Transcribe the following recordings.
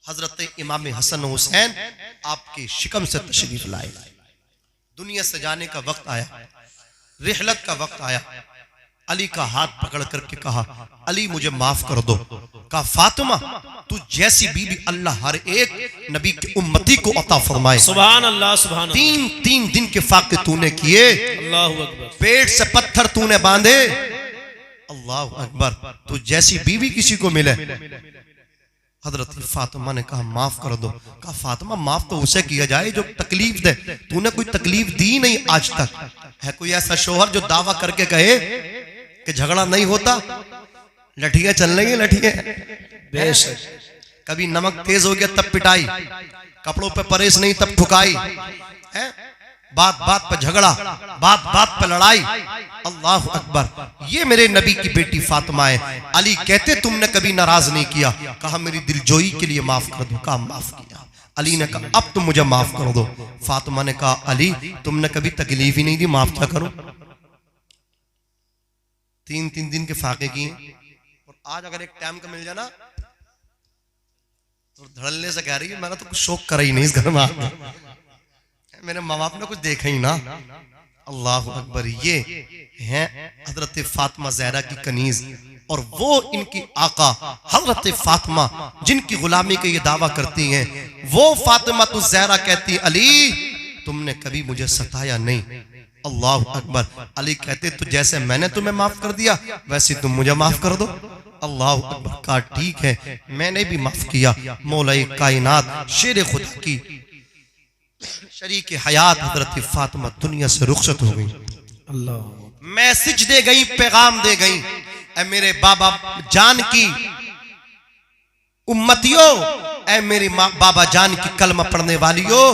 हजरत इमाम हसन हुसैन आपके शिकम से तशरीफ लाए। दुनिया से जाने का वक्त आया, रिहलत का वक्त आया। अली का हाथ पकड़ करके कहा, अली मुझे माफ कर दो। कहा, फातिमा तू जैसी बीबी अल्लाह हर एक नबी की उम्मती को अता फरमाए। सुभान अल्लाह, सुभान अल्लाह। तीन दिन के फाके तूने किए, अल्लाहु अकबर। पेट से पत्थर तूने बांधे, अल्लाह अकबर। तू जैसी बीवी किसी को मिले। हजरत फातिमा ने कहा, माफ कर दो। कहा, फातिमा माफ तो उसे किया जाए जो तकलीफ दे, तूने कोई तकलीफ दी नहीं आज तक। है कोई ऐसा शोहर जो दावा करके कहे कि झगड़ा नहीं होता, लठियां चल रही, लठियां, कभी नमक तेज हो गया तब पिटाई, कपड़ों पे परेश नहीं तब ठुकाई, है बात बात पर झगड़ा, बात बात पर लड़ाई। अल्लाह अकबर। ये मेरे नबी की बेटी फातिमा है। अली कहते तुमने कभी नाराज नहीं किया। कहा, मेरी दिलजोई के लिए माफ कर दो। कहा, माफ किया। अली ने कहा, अब तुम मुझे माफ कर दो। फातिमा ने कहा, अली तुमने कभी तकलीफ ही नहीं दी, माफ क्या करूं। 3 दिन के फाके किए। और आज अगर एक टाइम का मिल जाए ना तो धड़ल्ले से कह रही है, मैंने तो कुछ शौक करा ही नहीं इस घर में, मेरे माँ बाप ने कुछ देखा ही ना। अल्लाह अकबर। ये हैं हजरत फातिमा ज़हरा की कनीज, और वो इनकी आका हजरत फातिमा जिनकी गुलामी का ये दावा करती हैं, वो फातिमा तो ज़हरा कहती, अली तुमने कभी मुझे सताया नहीं। अल्लाह अकबर। अली कहते, तो जैसे मैंने तुम्हें माफ कर दिया वैसे तुम मुझे माफ कर दो। अल्लाह अकबर। कहा, ठीक है, मैंने भी माफ किया। मौला कायनात शेर खुदा की शरीक हयात हजरत फातिमा दुनिया से रुखसत हो गई। अल्लाह। मैसेज दे गई, पैगाम दे गई, ऐ मेरे बाबा जान की उम्मतियों, ऐ मेरी बाबा जान की कलमा पढ़ने वालियों,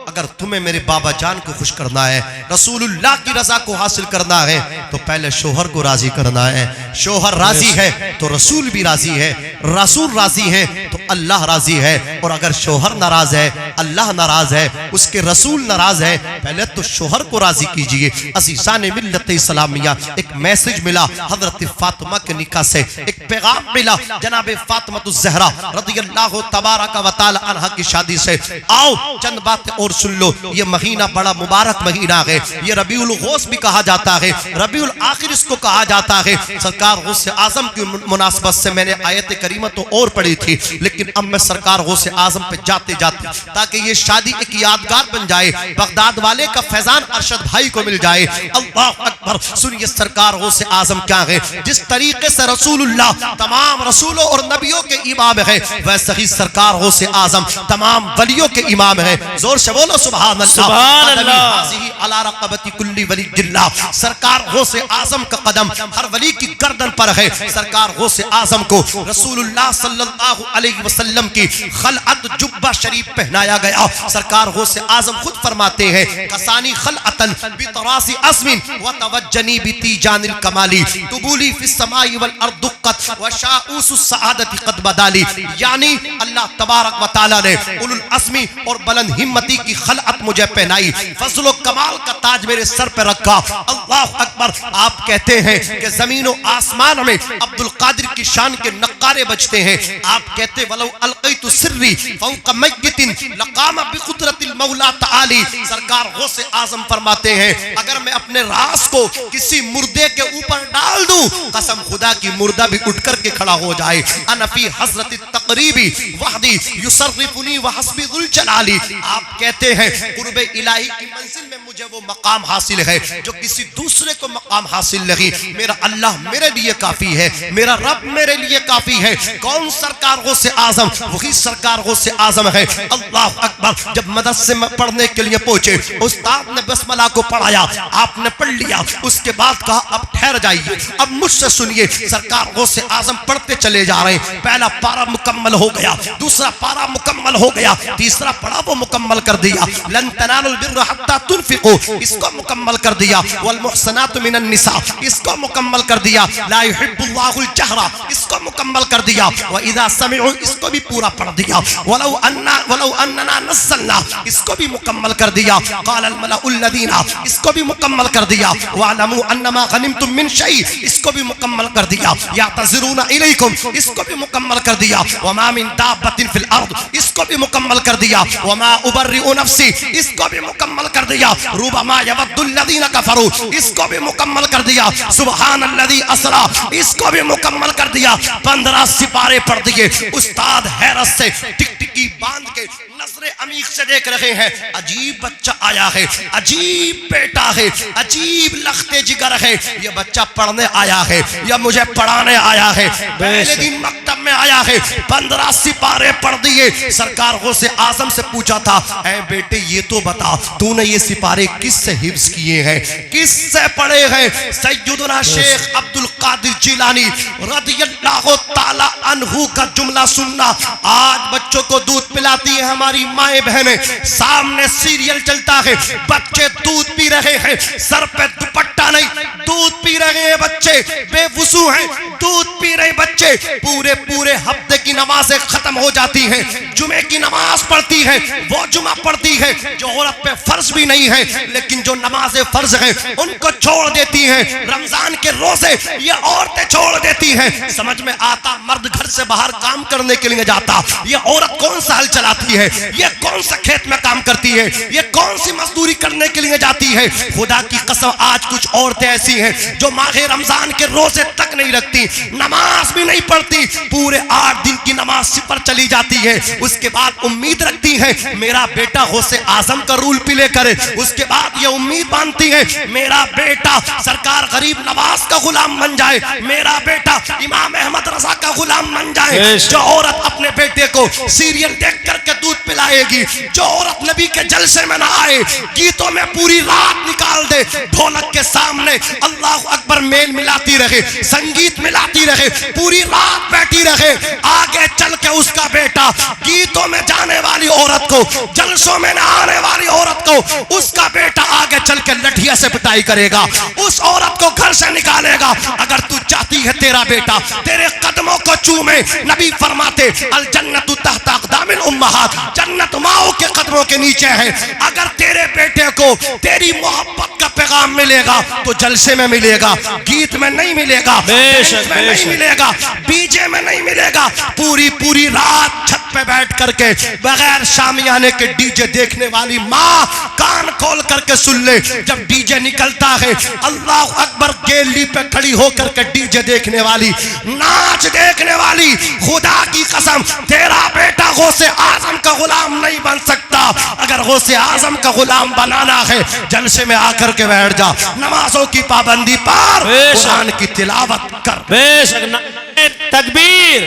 अगर तुम्हें मेरे बाबा जान को खुश करना है, रसूलुल्लाह की रजा को हासिल करना है, तो पहले शोहर को राजी करना है। शोहर राजी है तो रसूल भी राजी है, रसूल राजी है तो अल्लाह राजी है। और अगर शोहर नाराज है, अल्लाह नाराज है, उसके रसूल नाराज है, पहले तो शोहर को राजी कीजिए। अज़ीज़ान मिल्लत इस्लामिया, एक मैसेज मिला हजरत फातिमा के निकाह से, एक पैगाम मिला जनाब फातिमा ज़हरा रज़ियल्लाहु तबारक व तआला अन्हा की शादी से। आओ चंद बातें और सुन लो। ये महीना बड़ा मुबारक महीना है, ये रबीउल गौस भी कहा जाता है, रबीउल आखिर इसको कहा जाता है। सरकार गौस आजम की मुनासबत से मैंने आयत करीमा तो और पढ़ी थी, लेकिन अब मैं सरकार गौस आजम पे जाते जाते, ताकि ये शादी एक यादगार बन जाए, बगदाद वाले का फैजान अरशद भाई को मिल जाए। अल्लाह अकबर। सुनिए सरकार गौस आजम क्या है। जिस तरीके से रसूलुल्लाह तमाम रसूलों और नबियों के इमाम है, वैसे ही सरकार गौस आजम तमाम वलियों के इमाम है। जोर से बोलो सुभान अल्लाह। सुभान अल्लाह। अला रक़बती कुल्ली वली जिल्ला। सरकार गौसे आजम का कदम हर वली की गर्दन पर है। सरकार गौसे आजम को रसूलुल्लाह सल्लल्लाहु अलैहि वसल्लम की खलअत जुब्बा शरीफ पहनाया गया। सरकार गौसे आजम खुद फरमाते हैं, कसानी खलअतन बितरासी अस्मिन व तवज्जनी बितीजानिल कमाली तुबुली फिस समाई वल अर्द दुक्कत व शाऊसुस सआदती कद बदाली। यानी अल्लाह तबारक व तआला ने उलुल अस्मी और बुलंद हिम्मती की खलअत मुझे पहनाई, फजल व कमाल का ताज मेरे सर पे रखा। अल्लाह अकबर। आप कहते हैं कि जमीन और आसमान में अब्दुल कादिर की शान के नक्कारे बजते हैं। आप कहते वलौ अलक़ैतु सिर्री फौक़ मय्यतिन लक़ाम बिक़ुदरतिल मौला तआली। सरकार गौसे आजम फरमाते हैं, अगर मैं अपने राज को किसी मुर्दे के ऊपर डाल दूं, कसम खुदा की मुर्दा भी उठ करके खड़ा हो जाए। अनफी हज़रत तक़रीबी वहदी युसर्रिफुनी व हस्बी ज़ुल जलाली। आप कहते हैं कुर्बे इलाही की मंजिल में मुझे वो मकाम हासिल है जो किसी दूसरे को मकाम हासिल नहीं। मेरा अल्लाह मेरे लिए काफी है, मेरा रब मेरे लिए काफी है। कौन सरकार गौसे आजम? वही सरकार गौसे आजम है। अल्लाह अकबर। जब मदरसे में पढ़ने के लिए पहुंचे, उस्ताद ने बसमला को पढ़ाया, आपने पढ़ लिया, उसके बाद कहा अब ठहर जाइए, अब मुझसे सुनिए। सरकार गौसे आजम पढ़ते चले जा रहे हैं। पहला पारा मुकम्मल हो गया, दूसरा पारा मुकम्मल हो गया, तीसरा पढ़ा वो मुकम्मल कर दिया। लन तनालुल बिर्रा हत्ता तुनफिकू, इसको मुकम्मल कर दिया। वल मुहसनातु मिनन निसा, इसको मुकम्मल कर दिया। ला युहिब्बुल्लाहुल जहरा, इसको मुकम्मल कर दिया। व इज़ा समिउ, इसको भी पूरा पढ़ दिया। वलौ अन्ना नज़्ज़लना, इसको भी मुकम्मल कर दिया। क़ालल मलाउल लज़ीना, इसको भी मुकम्मल कर दिया। वअलमू अन्नमा गनिमतुम मिन शै, इसको भी मुकम्मल कर दिया। या यातज़िरूना इलैकुम, इसको भी मुकम्मल कर दिया। वमा मिन दाब्बतिन फिल अर्द, इसको भी मुकम्मल कर दिया। वमा उबर्रिउ नफ्सी, इसको भी मुकम्मल कर दिया। रुबमा यवद्दुल्लज़ीना कफरू, इसको भी मुकम्मल कर दिया। सुब्हानल्लज़ी असरा, इसको भी मुकम्मल कर दिया। 15 सिपारे पढ़ दिए। उस्ताद हैरत से टिकटिकी बांध के नजरे अमीक से देख रहे हैं। अजीब बच्चा आया है, अजीब बेटा है, अजीब लखते जिगर है। ये बच्चा पढ़ने आया है या मुझे पढ़ाने आया है? पहले दिन मकतब में आया है, 15 सिपारे पढ़ दिए। सरकार गौसे आजम से पूछा था, ऐ बेटे ये तो बता, तूने ये सिपारे किससे हिफ्ज किए हैं, किससे पढ़े हैं? सैयदना शेख अब्दुल कादिर जिलानी रदियल्लाहु ताला अन्हु का जुमला सुनना। आज बच्चों को दूध पिलाती है हमारी माए बहनें, सामने सीरियल चलता है, बच्चे दूध पी रहे हैं, सर पे दुपट्टा नहीं, दूध पी रहे हैं बच्चे, बेवुजू हैं, दूध पी रहे बच्चे। पूरे पूरे हफ्ते की नमाजें खत्म हो जाती हैं, जुमे की नमाज पढ़ती है, वो जुमा पढ़ती है जो औरत पे फर्ज भी नहीं है, लेकिन जो नमाजें फर्ज हैं उनको छोड़ देती हैं। रमजान के रोजे ये औरतें छोड़ देती हैं। समझ में आता, मर्द घर से बाहर काम करने के लिए जाता, ये औरत कौन सा हल चलाती है, ये कौन सा खेत में काम करती है, ये कौन सी मजदूरी करने के लिए जाती है? खुदा की कसम आज कुछ औरतें ऐसी हैं जो माहे रमजान के रोजे तक नहीं रखती, नमाज भी नहीं पढ़ती, पूरे 8 दिन की नमाज सिपर चली जाती है। उसके बाद उम्मीद रखती है मेरा बेटा गौसे आजम का रूल प्ले करे। उसके बाद ये उम्मीद बांधती है मेरा बेटा सरकार गरीब नवाज का गुलाम बन जाए, मेरा बेटा इमाम अहमद रजा का गुलाम बन जाए। जो औरत अपने बेटे को सीरियल देख करके दूध पिलाएगी, जो औरत नबी के जलसे में ना आए, गीतों में पूरी रात निकाल दे, ढोलक के सामने अल्लाह अकबर मेल मिलाती रहे, संगीत मिलाती रहे, पूरी रात बैठी रहे, आगे चल के उसका बेटा गीतों में जाने वाली औरत को, जलसों में ना आने वाली औरत को, उसका बेटा आगे चल के लठिया से पिटाई करेगा, उस औरत को घर से निकालेगा। अगर तू चाहती है तेरा बेटा तेरे कदमों को चूमे, नबी फरमाते अल जन्नतु तहता अक़दामिल उम्महात, जन्नत माओ के कदमों के नीचे है। अगर तेरे बेटे को तेरी मोहब्बत का पैगाम मिलेगा तो जलसे में मिलेगा, गीत में नहीं मिलेगा, बेशक में नहीं मिलेगा, डीजे में नहीं मिलेगा। पूरी पूरी रात छत पे बैठ करके बगैर शामियाने के डीजे देखने वाली माँ कान खोल करके सुन ले, जब डीजे निकलता है अल्लाह अकबर गैलरी पे खड़ी होकर के डीजे देखने वाली, नाच देखने वाली, खुदा की कसम तेरा बेटा गौसे आजम का गुलाम नहीं बन सकता। अगर गौसे आजम का गुलाम बनाना है जलसे में आकर के बैठ जा, नमाजों की पाबंदी पर कुरान की तिलावत कर। बेशक नारे तकबीर,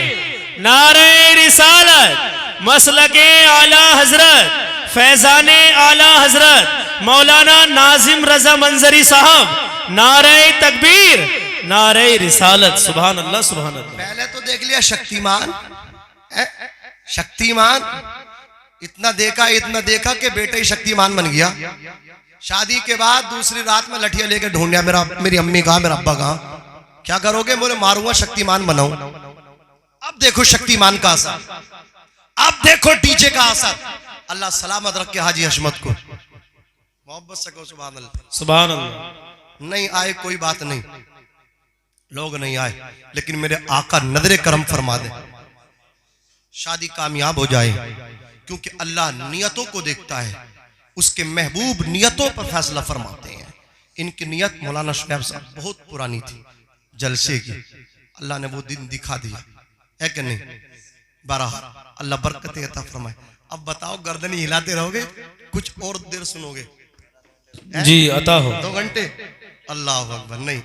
नारे रिसालत, मसलके आला हजरत फैजाने आला हजरत मौलाना नाजिम रजा मंजरी साहब, नारे तकबीर, नारे रिसालत। सुभान अल्लाह, सुभान अल्लाह। पहले तो देख लिया शक्तिमान, शक्तिमान इतना देखा कि बेटा ही शक्तिमान बन गया। शादी के बाद दूसरी रात में लठिया लेके ढूंढिया, मेरी अम्मी कहाँ, मेरा अब्बा कहाँ, क्या करोगे? बोले मारूंगा, शक्तिमान बनाऊं। अब देखो शक्तिमान का असर, अब देखो डीजे का असर। अल्लाह सलामत रखे हाजी हशमत को, मोहब्बत से कहो सुभान अल्लाह, सुभान अल्लाह। नहीं आए कोई बात नहीं, लोग नहीं आए, लेकिन मेरे आका नजरे करम फरमा दे, शादी कामयाब हो जाए, क्योंकि अल्लाह नियतों को देखता है, उसके महबूब नियतों पर फैसला फरमाते हैं। इनकी नियत मौलाना शुएब साहब बहुत पुरानी थी, जलसे की, अल्लाह ने वो दिन दिखा दिया है कि नहीं? बरहा अल्लाह बरकत अता फरमाए। अब बताओ गर्दनी हिलाते रहोगे, कुछ और देर सुनोगे जी अता हो 2 घंटे? अल्लाह अकबर, नहीं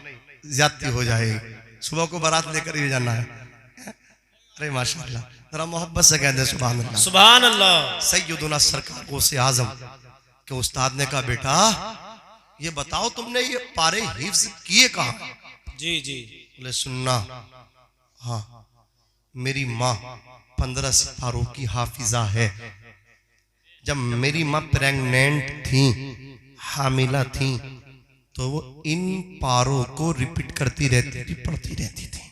ज्यादती हो जाएगी। सुबह को बारात लेकर ही जाना है। अरे माशाअल्लाह, जरा मोहब्बत से कह दे सुभान अल्लाह, सुभान अल्लाह। सैयदुना सरकार गौसे आजम के उस्ताद ने कहा बेटा ये बताओ तुमने ये पारे हिफ्ज किए कहाँ? जी जी। बोले सुनना, हाँ मेरी माँ 15 सिपारों की हाफिजा है। जब मेरी माँ प्रेग्नेंट थी, हामिला थी, तो वो इन पारों को रिपीट करती रहती थी, पढ़ती रहती थी।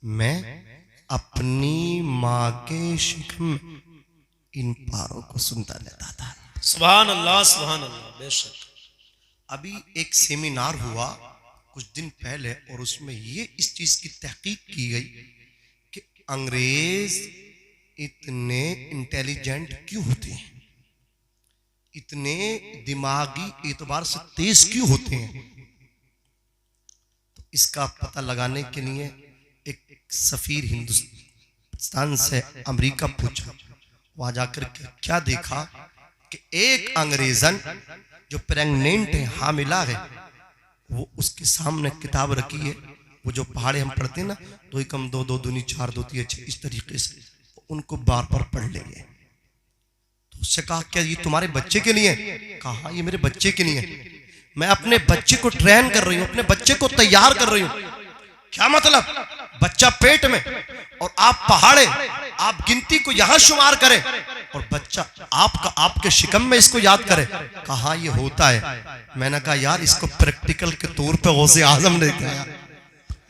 मैं अपनी माँ के शिकम में इन पारों को सुनता रहता था। सुभान अल्लाह, सुभान अल्लाह। बेशक अभी एक सेमिनार हुआ कुछ दिन पहले, और उसमें ये इस चीज की तहकीक की गई कि अंग्रेज इतने इंटेलिजेंट क्यों होते हैं, इतने दिमागी एतबार से तेज क्यों होते हैं। तो इसका पता लगाने के लिए एक सफीर हिंदुस्तान से अमेरिका पूछा। वहां जाकर के क्या देखा कि एक अंग्रेजन जो प्रेग्नेंट है, हामिला है, वो उसके सामने किताब रखी है, वो जो पहाड़े हम पढ़ते हैं ना, 2 एकम 2 2 दूनी 4 2 3 6, इस तरीके से उनको बार बार पढ़ लेंगे। तो उससे कहा क्या ये तुम्हारे बच्चे के लिए? कहा ये मेरे बच्चे के लिए, मैं अपने बच्चे को ट्रेन कर रही हूं, अपने बच्चे को तैयार कर रही हूं। क्या मतलब? बच्चा पेट में और आप पहाड़े, आप गिनती को यहां शुमार करें और बच्चा आपके शिकम में इसको याद करे। कहा ये होता है। मैंने कहा यार इसको प्रैक्टिकल के तौर पे गौसे आजम ने दिखाया,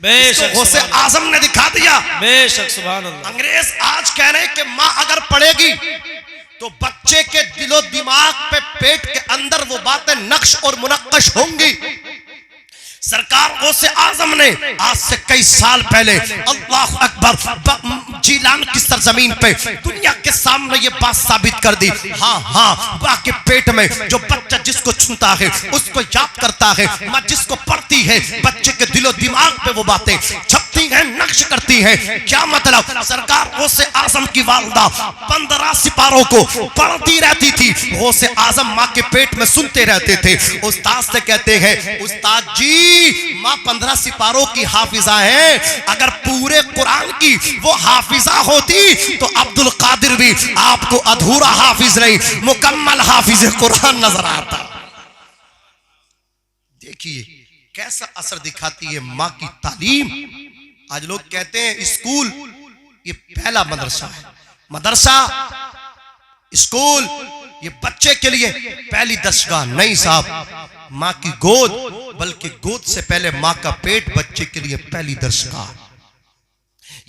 बेशक गौसे आजम ने दिखा दिया। बेशक सुभान अल्लाह। अंग्रेज आज कह रहे हैं कि माँ अगर पढ़ेगी तो बच्चे के दिलो दिमाग पे, पेट के अंदर वो बातें नक्श और मुनक्कश होंगी। सरकार गौसे आजम ने आज से कई साल पहले अल्लाह अकबर जीलान की सरजमीन पे दुनिया के सामने ये बात साबित कर दी। हाँ, माँ के पेट में जो बच्चा जिसको सुनता है, उसको याद करता है, माँ जिसको पढ़ती है, बच्चे के दिलो दिमाग पे वो बातें छपती हैं, नक्श करती हैं। क्या मतलब? सरकार गौसे आजम की वालिदा 15 सिपारों को पढ़ती रहती थी, गौसे आजम माँ के पेट में सुनते रहते थे। उस्ताद से कहते हैं, उस्ताद जी माँ 15 सिपारों की हाफिजा है, अगर पूरे कुरान की वो हाफिजा होती तो अब्दुल कादिर भी आपको अधूरा हाफिज नहीं, मुकम्मल हाफिज कुरान नजर आता। देखिए कैसा असर दिखाती है माँ की तालीम। आज लोग कहते हैं स्कूल ये पहला मदरसा है, मदरसा स्कूल ये बच्चे के लिए पहली दरसगाह। नहीं साहब, माँ की गोद, बल्कि गोद से पहले माँ का पेट बच्चे के लिए पहली दरसगाह।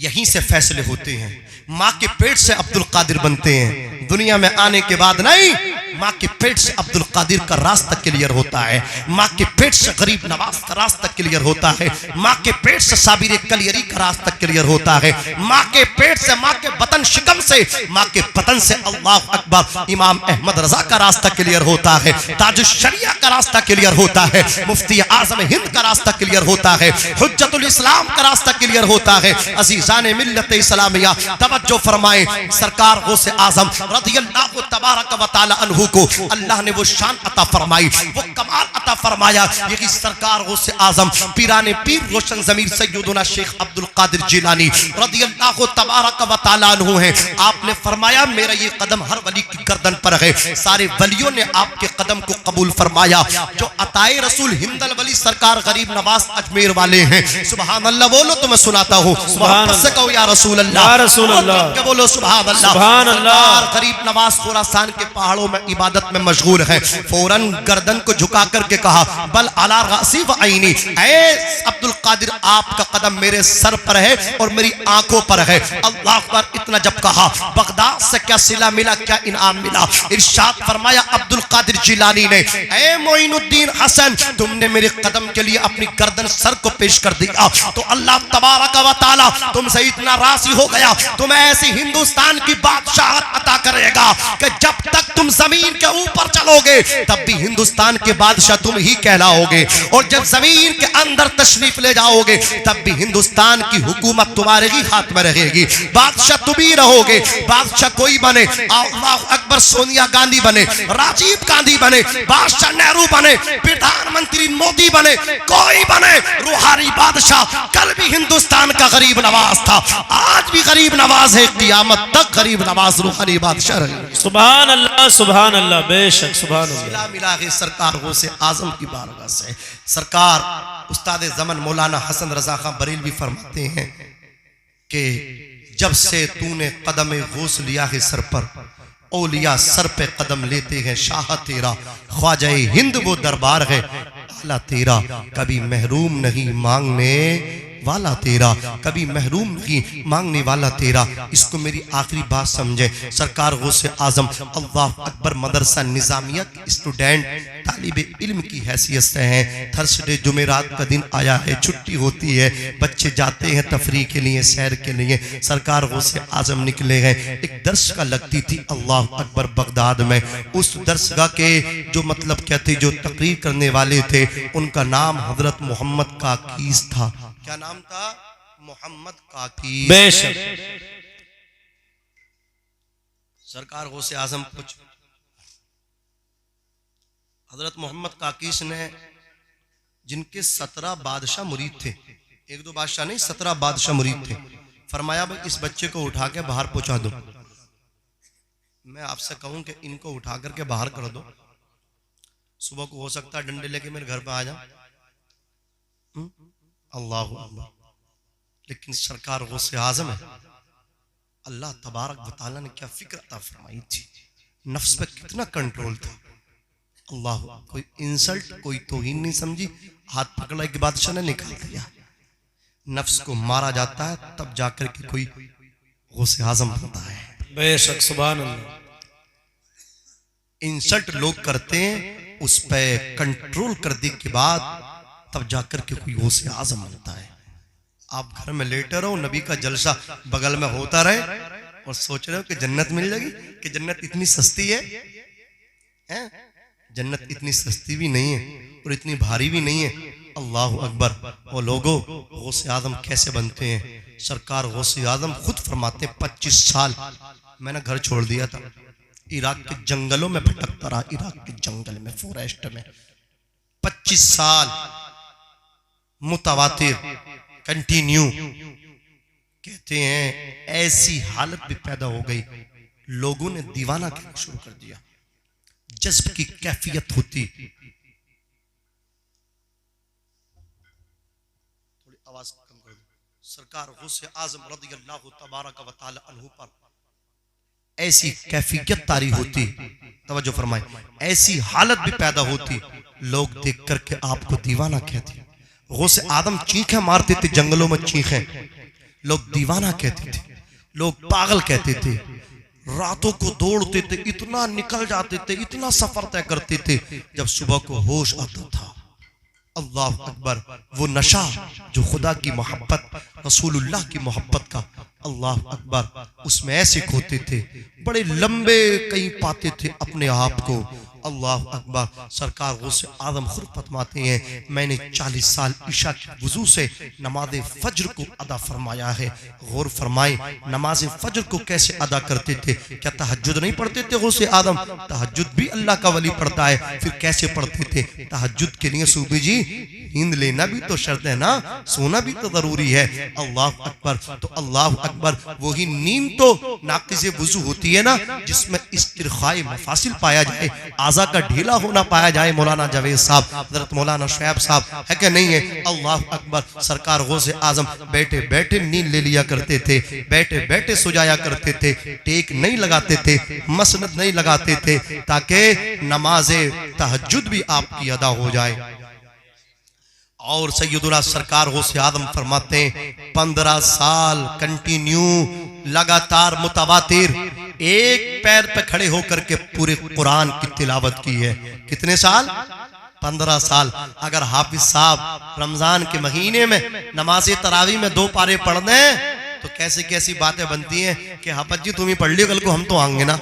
यहीं से फैसले होते हैं। माँ के पेट से अब्दुल कादिर बनते हैं, दुनिया में आने के बाद नहीं। माँ के पेट से अब्दुल कादिर का रास्ता क्लियर होता है, माँ के पेट से गरीब नवाज का रास्ता क्लियर होता है, माँ के पेट से साबिर कलियरी का रास्ता क्लियर होता है, माँ के पेट से, माँ के बतन शिकम से, माँ के बतन से अल्लाह अकबर इमाम अहमद रजा का रास्ता क्लियर होता है, ताजुश शरिया का रास्ता क्लियर होता है, मुफ्ती आजम हिंद का रास्ता क्लियर होता है, हुज्जतुल इस्लाम का रास्ता क्लियर होता है। अज़ीज़ान मिल्लत इस्लामिया तवज्जो फरमाए, सरकार गौसे आजम रज़ियल्लाहु तबारक व तआला अन्हु को अल्लाह ने वो शान अता फरमाई, वो कमाल अता फरमाया। यही सरकार गौसे आजम पीराने पीर रोशन ज़मीर सैयदुना शेख अब्दुल कादिर जिलानी रज़ियल्लाहु तबारक व तआला अन्हु हैं। आपने फरमाया मेरा ये कदम हर वली की गर्दन पर है। सारे वलियों ने आपके कदम को कबूल फरमाया। जो अताए रसूल हिंदल वली सरकार गरीब नवाज अजमेर वाले हैं, सुभान अल्लाह बोलो तो मैं सुनाता हूँ। मोहब्बत से कहो या रसूल अल्लाह, या रसूल अल्लाह, बोलो सुभान अल्लाह। सुभान अल्लाह। गरीब नवाज खुरासान के पहाड़ों में इबादत में मशगूल है। फौरन गर्दन को झुका करके कहा, बल अला रासी व आईनी, ऐ अब्दुल कादिर आपका कदम मेरे सर पर है और मेरी आंखों पर है। अल्लाह अकबर। इतना जब कहा, बगदाद से क्या सिला मिला, क्या इनाम मिला। इरशाद फरमाया अब्दुल कादिर जिलानी ने, ऐ मोइनुद्दीन हसन तुमने मेरे कदम के लिए अपनी गर्दन सर को पेश कर दिया तो अल्लाह तबारक व तआला तुमसे इतना राजी हो गया, तुम्हें ऐसी हिंदुस्तान की बादशाहत अता करेगा कि जब तक तुम जमीन के ऊपर चलोगे तब भी हिंदुस्तान के बादशाह तुम ही कहलाओगे, और जब जमीन के अंदर तशरीफ ले जाओगे तब भी हिंदुस्तान की हुकूमत तुम्हारे ही हाथ में रहेगी। बादशाह तुम ही रहोगे। बादशाह कोई बने, अल्लाह अकबर, सोनिया गांधी बने, राजीव गांधी बने, बादशाह नेहरू बने, प्रधानमंत्री मोदी बने, कोई बने, रूहानी बादशाह कल भी हिंदुस्तान का गरीब नवाज था, आज भी गरीब नवाज है, क़यामत तक गरीब नवाज रूहानी बादशाह रहे। सुभान अल्लाह, सुभान अल्लाह, बेशक सुभान अल्लाह। मिला है सरकार गौसे आजम की बारगाह से। सरकार उस्ताद ज़मन मौलाना हसन रजा खां बरेलवी फरमाते हैं कि जब से तूने कदम गौस लिया है सर पर, औलिया सर पे कदम लेते हैं, शाह तेरा ख्वाजा हिंद वो दरबार है, आला तेरा कभी महरूम नहीं मांगने वाला तेरा, कभी महरूम नहीं मांगने वाला तेरा। इसको मेरी आखिरी बात समझे। सरकार गौसे आजम अल्लाह अकबर मदरसा निजामिया के स्टूडेंट तालिबे इल्म की हैसियत से हैं। थर्सडे जुमेरात का दिन आया है, छुट्टी होती है, बच्चे जाते हैं तफरीह के लिए, सैर के लिए। सरकार गौसे आजम निकले हैं। एक दर्सगाह लगती थी अल्लाह अकबर बगदाद में। उस दर्सगाह के जो मतलब क्या थे, जो तकरीर करने वाले थे, उनका नाम हजरत मोहम्मद काकीस था। क्या नाम था? मोहम्मद काकीस। बेशक सरकार गौसे आजम कुछ हजरत मोहम्मद काकीस ने, जिनके 17 बादशाह मुरीद थे, एक दो बादशाह नहीं 17 बादशाह मुरीद थे, फरमाया भाई इस बच्चे को उठा के बाहर पहुंचा दो। मैं आपसे कहूं कि इनको उठा करके बाहर कर दो, सुबह को हो सकता है डंडे लेके मेरे घर पे आ जाओ। अल्लाह अल्लाह। लेकिन सरकार गौसे आजम है, अल्लाह तबारक व तआला ने क्या फिक्र अता फरमाई थी, नफ्स पे कितना कंट्रोल था। अल्लाह, कोई इंसल्ट कोई तौहीन नहीं समझी, हाथ पकड़ा के बादशाह ने निकाल दिया। नफ्स को मारा जाता है तब जाकर के कोई गौसे आजम बनता है। बेशक सुभान अल्लाह। इंसल्ट लोग करते हैं, उस पे कंट्रोल करने के बाद तब जाकर के कोई गौसे आजम बनता है। आप घर में लेटे रहो, नबी का जलसा बगल में होता रहे और सोच रहे हो कि जन्नत मिल जाएगी, कि जन्नत इतनी सस्ती है? जन्नत इतनी सस्ती भी नहीं है और इतनी भारी भी नहीं है। अल्लाह अकबर। वो लोगों गौसे आजम कैसे बनते हैं? सरकार गौसे आजम खुद फरमाते हैं 25 साल मैंने घर छोड़ दिया था, इराक के जंगलों में भटकता रहा, इराक के जंगल में, फॉरेस्ट में 25 साल मुतवातिर कंटिन्यू। कहते हैं ऐसी हालत भी पैदा हो गई, लोगों ने दीवाना कहना शुरू कर दिया, जज्ब की कैफियत होती। थोड़ी आवाज कम कर दो। सरकार गौसे आजम रज़ियल्लाहु तबारक व तआला अन्हु पर ऐसी कैफियत तारी होती, तवज्जो फरमाए, ऐसी हालत भी पैदा होती, लोग देख करके आपको दीवाना कहते। गौसे आदम चीखें मारते थे जंगलों में, चीखें, लोग दीवाना कहते थे, लोग पागल कहते थे, रातों को दौड़ते थे, इतना निकल जाते थे, इतना सफर तय करते थे, जब सुबह को होश आता था। अल्लाह अकबर। वो नशा जो खुदा की मोहब्बत, रसूलुल्लाह की मोहब्बत का, अल्लाह अकबर, उसमें ऐसे खोते थे, बड़े लंबे कहीं पाते थे अपने आप को। अल्लाह अकबर। सरकार गौसे आदम खुद फरमाते हैं, मैंने 40 साल ईशा की वजू से नमाज फज्र को अदा फरमाया है। गौर फरमाए, नमाज फज्र को कैसे अदा करते थे? क्या तहज्जुद नहीं पढ़ते थे गौसे आदम? तहज्जुद भी अल्लाह का वली पढ़ता है, फिर कैसे पढ़ते थे? तहज्जुद के लिए सूबी जी नींद लेना भी तो शर्त है ना, सोना भी तो जरूरी है। अल्लाह अकबर। तो अल्लाह अकबर, वही नींद तो नाक़िज़े वजू होती है ना, जिसमें इस्तिरखाए मफासिल पाया जाए, आज़ा का ढीला होना पाया जाए। मौलाना जावेद साहब, हजरत मौलाना शुएब साहब है कि नहीं है? अल्लाह अकबर। सरकार गौसे आजम बैठे बैठे नींद ले लिया करते थे, बैठे बैठे सो जाया करते थे, टेक नहीं लगाते थे, मसनद नहीं लगाते थे, ताकि नमाज़े तहज्जुद भी आपकी अदा हो जाए। और सैयदुल्लाह सरकार गौसे आदम फरमाते हैं 15 साल कंटिन्यू लगातार मुतवातिर एक पैर पे खड़े होकर के पूरे कुरान की तिलावत की है। कितने साल? 15 साल। अगर हाफिज साहब रमजान के महीने में नमाज तरावी में 2 पारे पढ़ दें तो कैसी कैसी बातें बनती हैं कि हाफिज जी तुम ही पढ़ लियो, कल को हम तो आएंगे ना।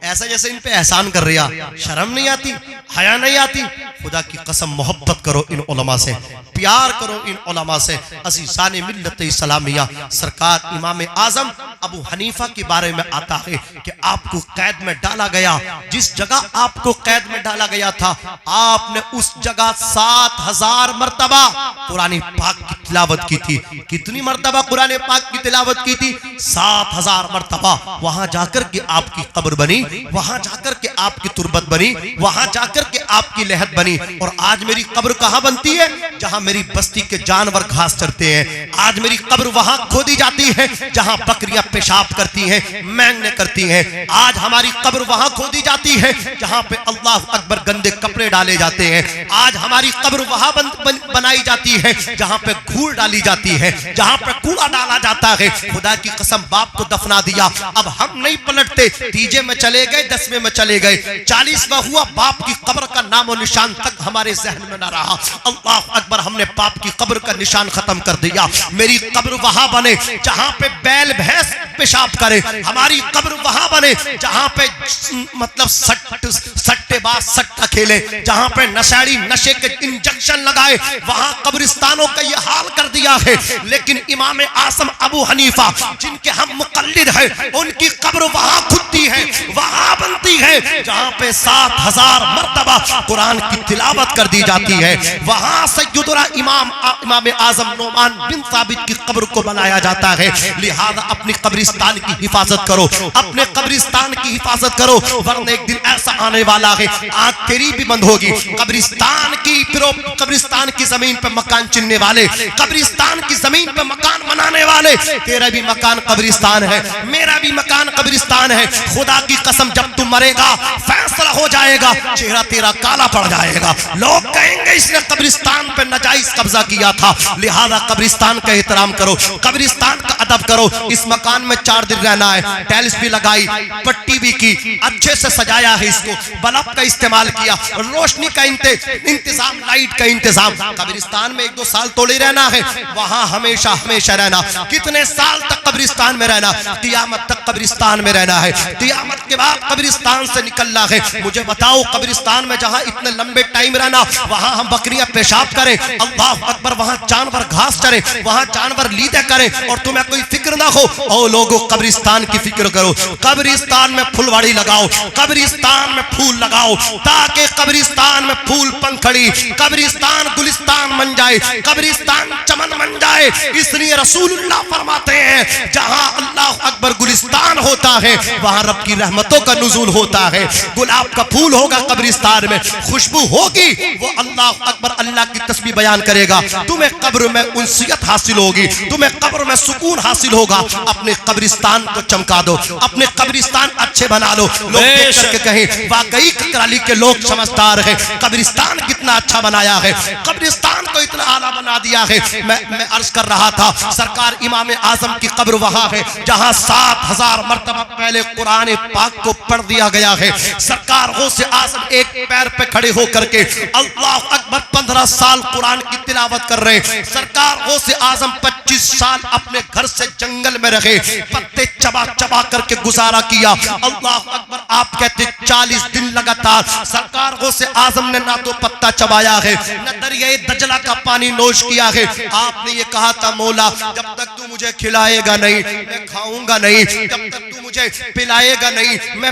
ऐसा जैसे इन पे एहसान कर रहा, शर्म नहीं आती, हया नहीं आती। खुदा की कसम मोहब्बत करो इन उलमा से, प्यार करो इन उलमा से। अज़ीज़ान मिल्लत इस्लामिया सरकार इमाम आजम अबू हनीफा के बारे में आता है कि आपको कैद में डाला गया, जिस जगह आपको कैद में डाला गया था आपने उस जगह 7000 मर्तबा कुरान पाक की तिलावत की थी। कितनी मर्तबा कुरान पाक की तिलावत की थी? 7000 मर्तबा। वहां जाकर के आपकी कब्र बनी, वहां जाकर के आपकी तुरबत बनी, वहां जाकर के आपकी लहद बनी। और आज मेरी कब्र कहां बनती है? जहां मेरी बस्ती के जानवर घास चरते हैं। आज मेरी कब्र वहां खोदी जाती है जहां बकरियां पेशाब करती हैं, मैंगने करती हैं। आज हमारी कब्र वहां खोदी जाती है जहां पे अल्लाह अकबर गंदे कपड़े डाले जाते हैं। आज हमारी कब्र वहां बनाई जाती है जहां पे धूल डाली जाती है, जहां पे कूड़ा डाला जाता है। खुदा की कसम, बाप को दफना दिया, अब हम नहीं पलटते, तीजे में चले गए, 10वें में चले गए, 40वां हुआ, बाप की कब्र का नामो निशान तक हमारे जहन में न रहा। अल्लाह अकबर, हमने बाप की कब्र का निशान खत्म कर दिया। मेरी कब्र वहां बने जहां पे बैल भैंस पेशाब करे, हमारी कब्र वहां बने जहां पे मतलब सट्टेबाज सट्टा खेले, जहां पे नशेड़ी नशे के इंजेक्शन लगाए, वहां कब्रिस्तानों का ये हाल कर दिया है। लेकिन इमाम आजम अबू हनीफा, जिनके हम मुकल्लिद हैं, उनकी कब्र वहां खुदती है, वहां बनती है जहां पे 7000 मर्तबा कुरान की तिलावत कर दी जाती है। वहां सैयदना इमाम आजम नोमान बिन साबित की कब्र को बनाया जाता है। लिहाजा अपनी कब्रिस्तान की हिफाजत करो, अपने कब्रिस्तान की हिफाजत करो, वरना एक दिन ऐसा आने वाला है आंख तेरी भी बंद होगी। कब्रिस्तान की जमीन पे मकान चुनने वाले, कब्रिस्तान की जमीन पे मकान बनाने वाले, तेरा भी मकान कब्रिस्तान है, मेरा भी मकान कब्रिस्तान है। खुदा की कसम, जब तू मरेगा फैसला हो जाएगा, चेहरा तेरा काला पड़ जाएगा, लोग कहेंगे इसने कब्रिस्तान पे नाजायज कब्जा किया था। लिहाजा कब्रिस्तान का एहतराम करो, कब्रिस्तान का अदब करो। इस मकान में 4 दिन रहना है, टाइल्स भी लगाई, पट्टी भी की, अच्छे से सजाया है, इसको बल्ब का इस्तेमाल किया, रोशनी का इंतजाम, लाइट का इंतजाम। कब्रिस्तान में 1-2 साल थोड़ी रहना है, वहां हमेशा हमेशा रहना। कितने साल तक कब्रिस्तान में रहना? क़यामत तक कब्रिस्तान में रहना है। क़यामत के बाद कब्रिस्तान से निकलना है। मुझे बताओ, कब्रिस्तान में जहां इतने लंबे टाइम रहना, वहां हम बकरियां पेशाब करें, अल्लाह अकबर, वहां जानवर घास चरे, वहां जानवर लीदे करें, और तुम्हें कोई फिक्र ना हो। ओ लोगों, कब्रिस्तान की फिक्र करो, कब्रिस्तान में फुलवाड़ी लगाओ, कब्रिस्तान में फूल लगाओ, ताकि कब्रिस्तान में फूल पंखड़ी, कब्रिस्तान गुलिस्तान बन जाए, कब्रिस्तान चमन बन जाए। इसलिए रसूलुल्लाह फरमाते हैं, जहां अल्लाह अकबर गुलिस्तान होता है, वहां रब की रहमतों का नुज़ूल होता है। गुलाब का फूल होगा कब्रिस्तान में, खुशबू होगी, वो अल्लाह अकबर, अल्लाह की तस्बीह बयान करेगा। तुम्हें कब्र में उनसियत हासिल होगी, तुम्हें कब्र में सुकून हासिल होगा। अपने कब्रिस्तान को चमका दो, अपने कब्रिस्तान अच्छे बना लो, लोग देख करके कहें वाकई कराली के लोग समझदार हैं, कब्रिस्तान कितना अच्छा बनाया है, कब्रिस्तान को इतना आला बना दिया है। मैं अर्ज कर रहा था, सरकार इमाम आजम की कब्र वहां है जहां 7000 मर्तबा पहले कुरान पाक को पढ़ दिया गया है। सरकार गौसे आजम एक पैर पे खड़े होकर के अल्लाह अकबर 15 साल कुरान की तिलावत कर रहे हैं। सरकार गौसे आजम 25 साल अपने घर से जंगल में रहे, पत्ते चबा चबा करके गुजारा किया। अल्लाह अकबर, आप कहते 40 दिन लगातार सरकार गौसे आजम ने ना तो पत्ता चबाया है, न दरियाए दजला का पानी नोश किया है। आपने ये कहा था, मौला जब तक तू मुझे खिलाएगा नहीं मैं खाऊंगा नहीं, जब तक तू मुझे पिलाएगा नहीं मैं